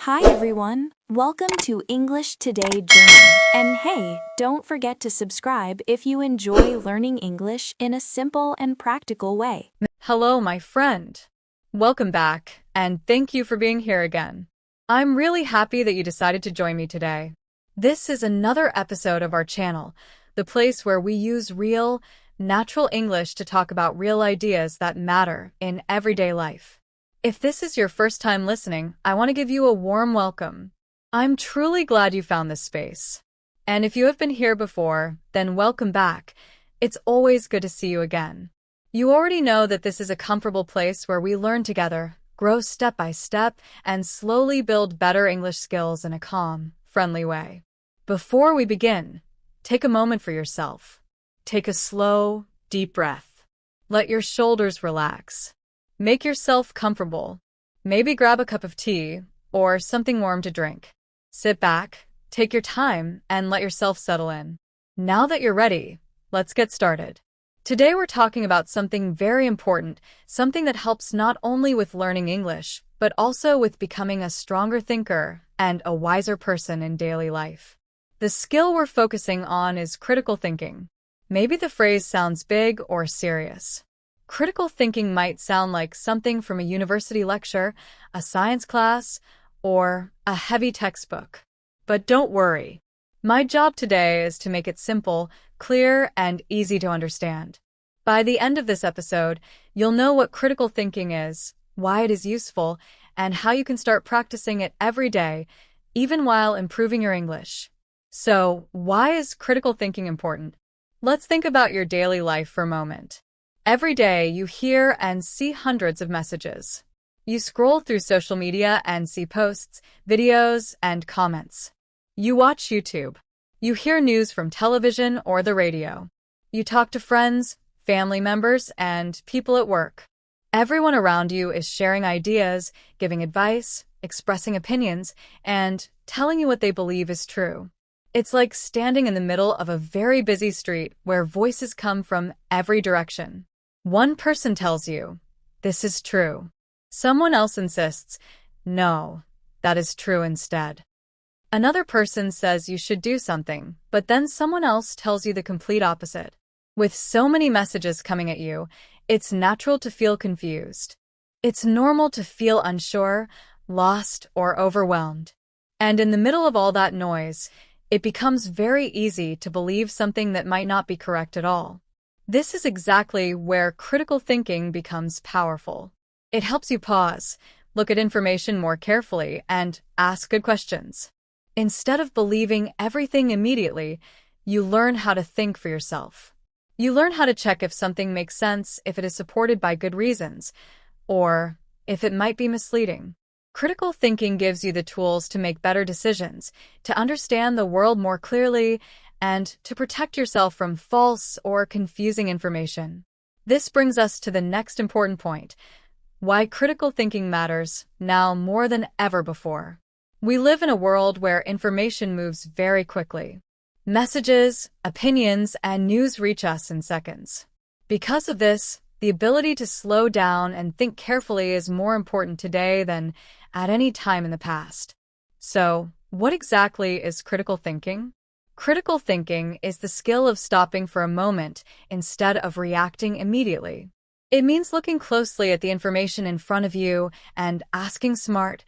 Hi everyone, welcome to English Today Journey. And hey, don't forget to subscribe if you enjoy learning English in a simple and practical way. Hello, my friend. Welcome back, and thank you for being here again. I'm really happy that you decided to join me today. This is another episode of our channel, the place where we use real, natural English to talk about real ideas that matter in everyday life. If this is your first time listening, I want to give you a warm welcome. I'm truly glad you found this space. And if you have been here before, then welcome back. It's always good to see you again. You already know that this is a comfortable place where we learn together, grow step by step, and slowly build better English skills in a calm, friendly way. Before we begin, take a moment for yourself. Take a slow, deep breath. Let your shoulders relax. Make yourself comfortable. Maybe grab a cup of tea or something warm to drink. Sit back, take your time, and let yourself settle in. Now that you're ready, let's get started. Today we're talking about something very important, something that helps not only with learning English, but also with becoming a stronger thinker and a wiser person in daily life. The skill we're focusing on is critical thinking. Maybe the phrase sounds big or serious. Critical thinking might sound like something from a university lecture, a science class, or a heavy textbook. But don't worry. My job today is to make it simple, clear, and easy to understand. By the end of this episode, you'll know what critical thinking is, why it is useful, and how you can start practicing it every day, even while improving your English. So, why is critical thinking important? Let's think about your daily life for a moment. Every day, you hear and see hundreds of messages. You scroll through social media and see posts, videos, and comments. You watch YouTube. You hear news from television or the radio. You talk to friends, family members, and people at work. Everyone around you is sharing ideas, giving advice, expressing opinions, and telling you what they believe is true. It's like standing in the middle of a very busy street where voices come from every direction. One person tells you, "This is true." Someone else insists, "No, that is true instead." Another person says you should do something, but then someone else tells you the complete opposite. With so many messages coming at you, it's natural to feel confused. It's normal to feel unsure, lost, or overwhelmed. And in the middle of all that noise, it becomes very easy to believe something that might not be correct at all. This is exactly where critical thinking becomes powerful. It helps you pause, look at information more carefully, and ask good questions. Instead of believing everything immediately, you learn how to think for yourself. You learn how to check if something makes sense, if it is supported by good reasons, or if it might be misleading. Critical thinking gives you the tools to make better decisions, to understand the world more clearly, and to protect yourself from false or confusing information. This brings us to the next important point: why critical thinking matters now more than ever before. We live in a world where information moves very quickly. Messages, opinions, and news reach us in seconds. Because of this, the ability to slow down and think carefully is more important today than at any time in the past. So, what exactly is critical thinking? Critical thinking is the skill of stopping for a moment instead of reacting immediately. It means looking closely at the information in front of you and asking smart,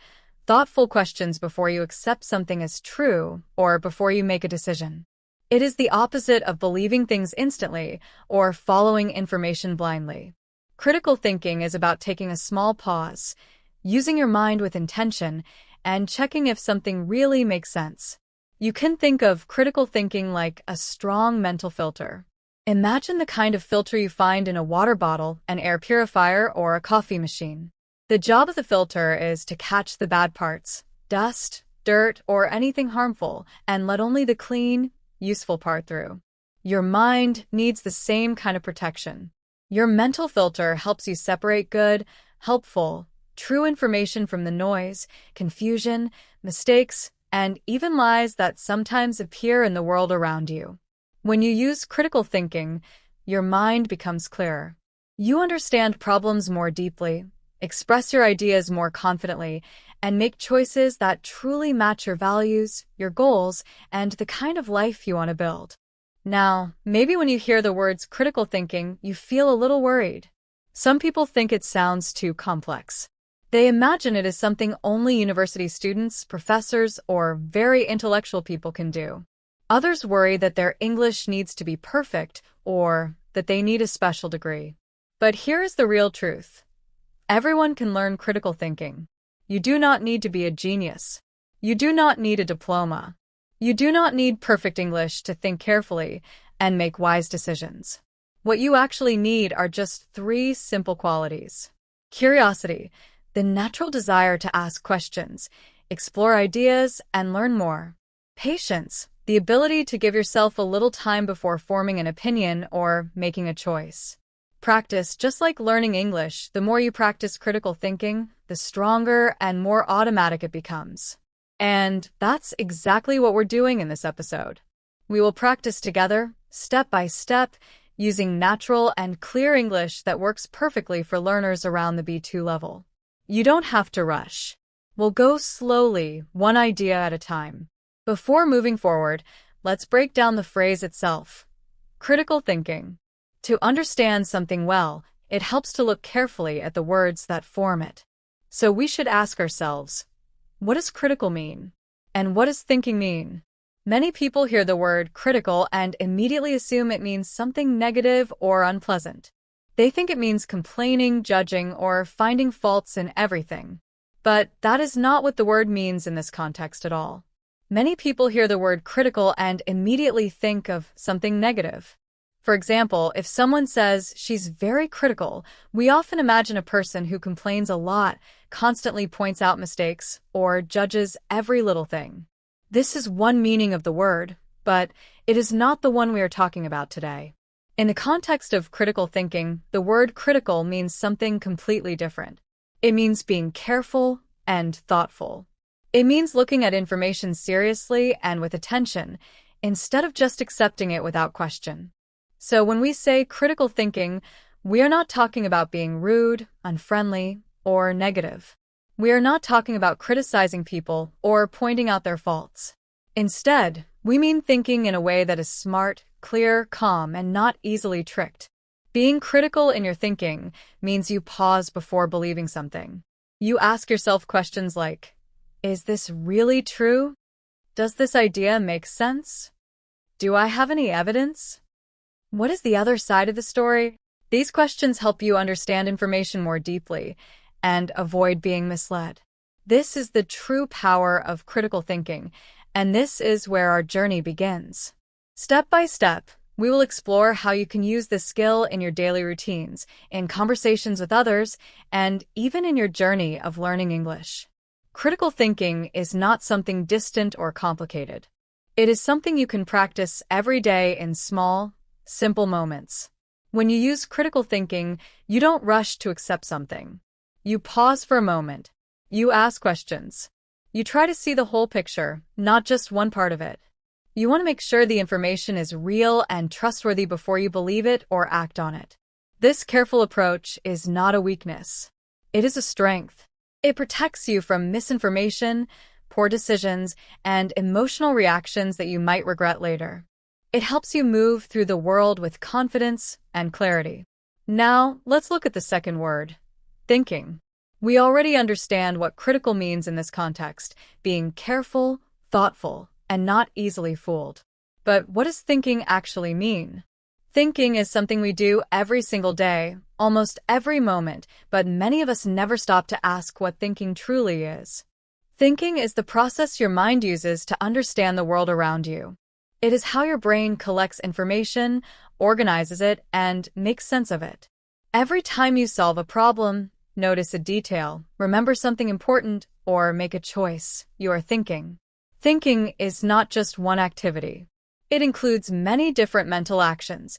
thoughtful questions before you accept something as true or before you make a decision. It is the opposite of believing things instantly or following information blindly. Critical thinking is about taking a small pause, using your mind with intention, and checking if something really makes sense. You can think of critical thinking like a strong mental filter. Imagine the kind of filter you find in a water bottle, an air purifier, or a coffee machine. The job of the filter is to catch the bad parts, dust, dirt, or anything harmful, and let only the clean, useful part through. Your mind needs the same kind of protection. Your mental filter helps you separate good, helpful, true information from the noise, confusion, mistakes, and even lies that sometimes appear in the world around you. When you use critical thinking, your mind becomes clearer. You understand problems more deeply, express your ideas more confidently, and make choices that truly match your values, your goals, and the kind of life you want to build. Now, maybe when you hear the words critical thinking, you feel a little worried. Some people think it sounds too complex. They imagine it as something only university students, professors, or very intellectual people can do. Others worry that their English needs to be perfect or that they need a special degree. But here is the real truth. Everyone can learn critical thinking. You do not need to be a genius. You do not need a diploma. You do not need perfect English to think carefully and make wise decisions. What you actually need are just 3 simple qualities. Curiosity, the natural desire to ask questions, explore ideas, and learn more. Patience, the ability to give yourself a little time before forming an opinion or making a choice. Practice, just like learning English, the more you practice critical thinking, the stronger and more automatic it becomes. And that's exactly what we're doing in this episode. We will practice together, step by step, using natural and clear English that works perfectly for learners around the B2 level. You don't have to rush. We'll go slowly, one idea at a time. Before moving forward, let's break down the phrase itself. Critical thinking. To understand something well, it helps to look carefully at the words that form it. So we should ask ourselves, what does critical mean? And what does thinking mean? Many people hear the word critical and immediately assume it means something negative or unpleasant. They think it means complaining, judging, or finding faults in everything. But that is not what the word means in this context at all. Many people hear the word critical and immediately think of something negative. For example, if someone says she's very critical, we often imagine a person who complains a lot, constantly points out mistakes, or judges every little thing. This is one meaning of the word, but it is not the one we are talking about today. In the context of critical thinking, the word critical means something completely different. It means being careful and thoughtful. It means looking at information seriously and with attention, instead of just accepting it without question. So when we say critical thinking, we are not talking about being rude, unfriendly, or negative. We are not talking about criticizing people or pointing out their faults. Instead, we mean thinking in a way that is smart, clear, calm, and not easily tricked. Being critical in your thinking means you pause before believing something. You ask yourself questions like, is this really true? Does this idea make sense? Do I have any evidence? What is the other side of the story? These questions help you understand information more deeply and avoid being misled. This is the true power of critical thinking, and this is where our journey begins. Step by step, we will explore how you can use this skill in your daily routines, in conversations with others, and even in your journey of learning English. Critical thinking is not something distant or complicated. It is something you can practice every day in small, simple moments. When you use critical thinking, you don't rush to accept something. You pause for a moment. You ask questions. You try to see the whole picture, not just one part of it. You want to make sure the information is real and trustworthy before you believe it or act on it. This careful approach is not a weakness. It is a strength. It protects you from misinformation, poor decisions, and emotional reactions that you might regret later. It helps you move through the world with confidence and clarity. Now, let's look at the second word, thinking. We already understand what critical means in this context, being careful, thoughtful, and not easily fooled. But what does thinking actually mean? Thinking is something we do every single day, almost every moment, but many of us never stop to ask what thinking truly is. Thinking is the process your mind uses to understand the world around you. It is how your brain collects information, organizes it, and makes sense of it. Every time you solve a problem, notice a detail, remember something important, or make a choice, you are thinking. Thinking is not just one activity. It includes many different mental actions: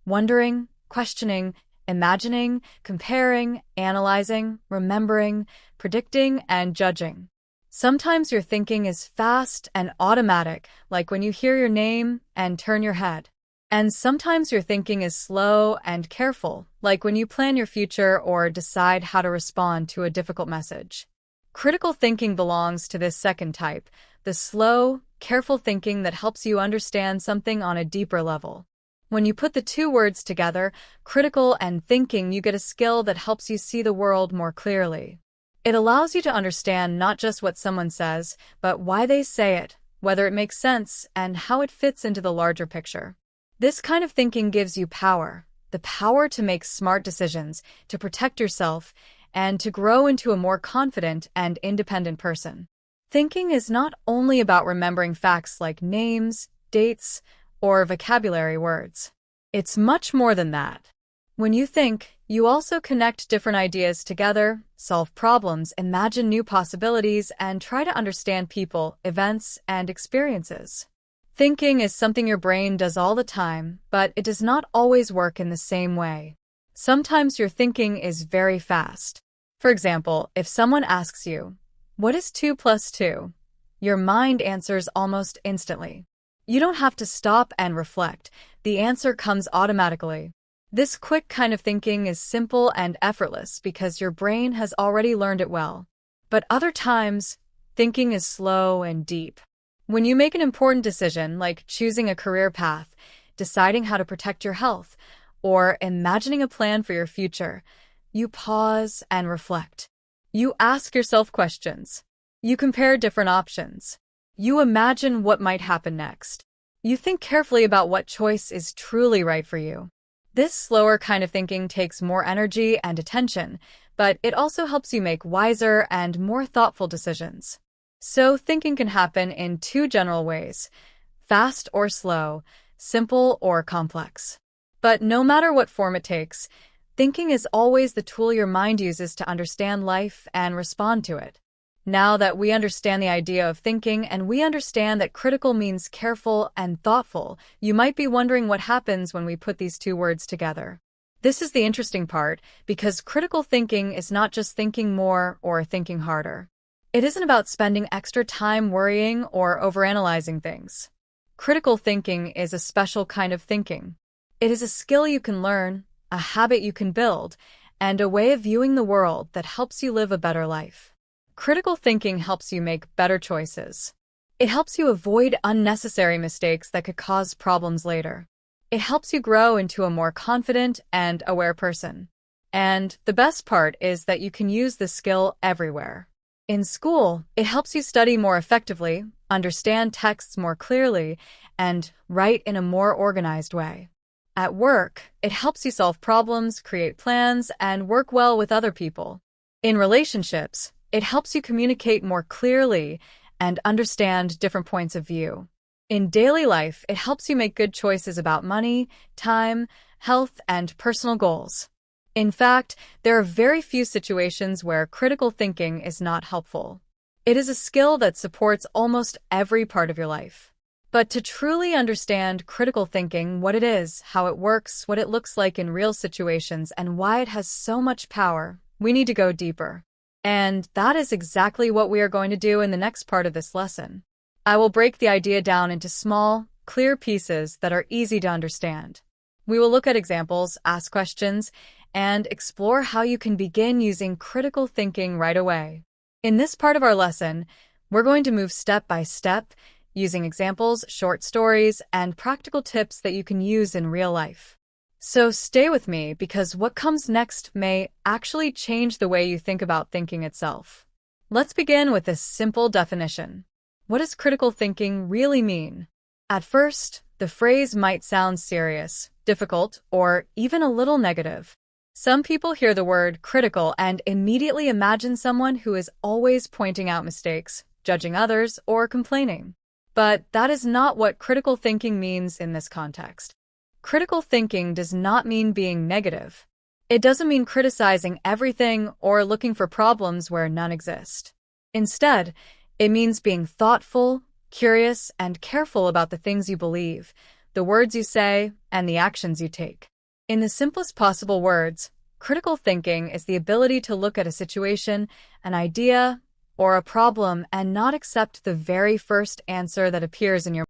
wondering, questioning, imagining, comparing, analyzing, remembering, predicting, and judging. Sometimes your thinking is fast and automatic, like when you hear your name and turn your head. And sometimes your thinking is slow and careful, like when you plan your future or decide how to respond to a difficult message. Critical thinking belongs to this second type, the slow, careful thinking that helps you understand something on a deeper level. When you put the two words together, critical and thinking, you get a skill that helps you see the world more clearly. It allows you to understand not just what someone says, but why they say it, whether it makes sense, and how it fits into the larger picture. This kind of thinking gives you power, the power to make smart decisions, to protect yourself, and to grow into a more confident and independent person. Thinking is not only about remembering facts like names, dates, or vocabulary words. It's much more than that. When you think, you also connect different ideas together, solve problems, imagine new possibilities, and try to understand people, events, and experiences. Thinking is something your brain does all the time, but it does not always work in the same way. Sometimes your thinking is very fast. For example, if someone asks you, "What is 2 plus 2?" your mind answers almost instantly. You don't have to stop and reflect. The answer comes automatically. This quick kind of thinking is simple and effortless because your brain has already learned it well. But other times, thinking is slow and deep. When you make an important decision like choosing a career path, deciding how to protect your health, or imagining a plan for your future, you pause and reflect. You ask yourself questions. You compare different options. You imagine what might happen next. You think carefully about what choice is truly right for you. This slower kind of thinking takes more energy and attention, but it also helps you make wiser and more thoughtful decisions. So thinking can happen in two general ways: fast or slow, simple or complex. But no matter what form it takes, thinking is always the tool your mind uses to understand life and respond to it. Now that we understand the idea of thinking and we understand that critical means careful and thoughtful, you might be wondering what happens when we put these two words together. This is the interesting part, because critical thinking is not just thinking more or thinking harder. It isn't about spending extra time worrying or overanalyzing things. Critical thinking is a special kind of thinking. It is a skill you can learn, a habit you can build, and a way of viewing the world that helps you live a better life. Critical thinking helps you make better choices. It helps you avoid unnecessary mistakes that could cause problems later. It helps you grow into a more confident and aware person. And the best part is that you can use this skill everywhere. In school, it helps you study more effectively, understand texts more clearly, and write in a more organized way. At work, it helps you solve problems, create plans, and work well with other people. In relationships, it helps you communicate more clearly and understand different points of view. In daily life, it helps you make good choices about money, time, health, and personal goals. In fact, there are very few situations where critical thinking is not helpful. It is a skill that supports almost every part of your life. But to truly understand critical thinking, what it is, how it works, what it looks like in real situations, and why it has so much power, we need to go deeper. And that is exactly what we are going to do in the next part of this lesson. I will break the idea down into small, clear pieces that are easy to understand. We will look at examples, ask questions, and explore how you can begin using critical thinking right away. In this part of our lesson, we're going to move step by step, using examples, short stories, and practical tips that you can use in real life. So stay with me, because what comes next may actually change the way you think about thinking itself. Let's begin with this simple definition. What does critical thinking really mean? At first, the phrase might sound serious, difficult, or even a little negative. Some people hear the word critical and immediately imagine someone who is always pointing out mistakes, judging others, or complaining. But that is not what critical thinking means in this context. Critical thinking does not mean being negative. It doesn't mean criticizing everything or looking for problems where none exist. Instead, it means being thoughtful, curious, and careful about the things you believe, the words you say, and the actions you take. In the simplest possible words, critical thinking is the ability to look at a situation, an idea, or a problem and not accept the very first answer that appears in your